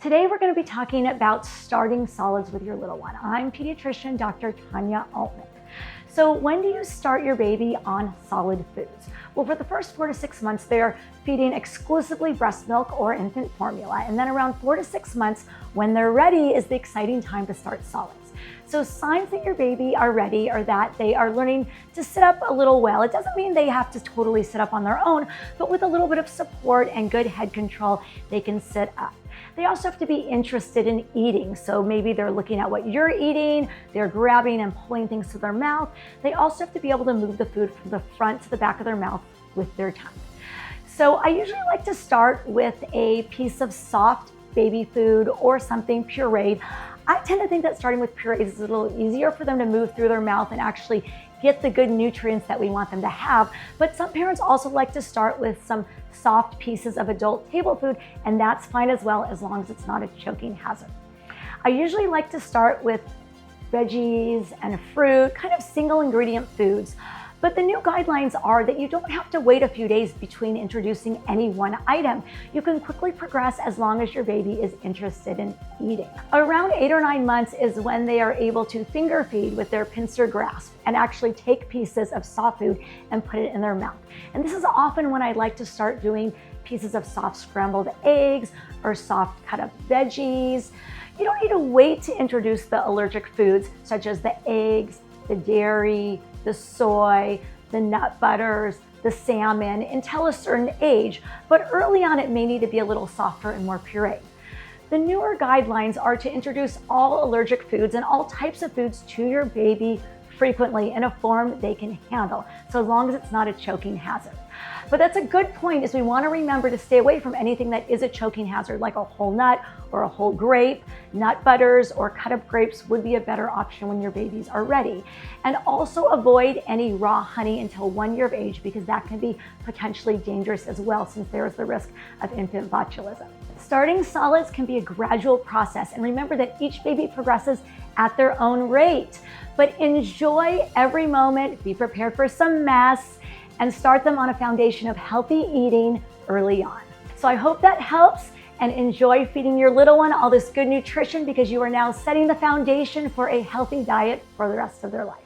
Today we're going to be talking about starting solids with your little one. I'm Pediatrician Dr. Tanya Altmann. So when do you start your baby on solid foods? Well, for the first 4 to 6 months, they're feeding exclusively breast milk or infant formula. And then around 4 to 6 months, when they're ready, is the exciting time to start solids. So signs that your baby are ready are that they are learning to sit up a little well. It doesn't mean they have to totally sit up on their own, but with a little bit of support and good head control, they can sit up. They also have to be interested in eating. So maybe they're looking at what you're eating, they're grabbing and pulling things to their mouth. They also have to be able to move the food from the front to the back of their mouth with their tongue. So I usually like to start with a piece of soft baby food or something pureed. I tend to think that starting with purees is a little easier for them to move through their mouth and actually get the good nutrients that we want them to have. But some parents also like to start with some soft pieces of adult table food, and that's fine as well, as long as it's not a choking hazard. I usually like to start with veggies and fruit, kind of single ingredient foods. But the new guidelines are that you don't have to wait a few days between introducing any one item. You can quickly progress as long as your baby is interested in eating. Around 8 or 9 months is when they are able to finger feed with their pincer grasp and actually take pieces of soft food and put it in their mouth. And this is often when I like to start doing pieces of soft scrambled eggs or soft cut up veggies. You don't need to wait to introduce the allergic foods such as the eggs, the dairy, the soy, the nut butters, the salmon until a certain age, but early on it may need to be a little softer and more pureed. The newer guidelines are to introduce all allergic foods and all types of foods to your baby frequently in a form they can handle, so long as it's not a choking hazard. But that's a good point, is we want to remember to stay away from anything that is a choking hazard, like a whole nut or a whole grape. Nut butters or cut up grapes would be a better option when your babies are ready. And also avoid any raw honey until 1 year of age, because that can be potentially dangerous as well, since there is the risk of infant botulism. Starting solids can be a gradual process, and remember that each baby progresses at their own rate. But enjoy every moment, be prepared for some mess, and start them on a foundation of healthy eating early on. So I hope that helps, and enjoy feeding your little one all this good nutrition, because you are now setting the foundation for a healthy diet for the rest of their life.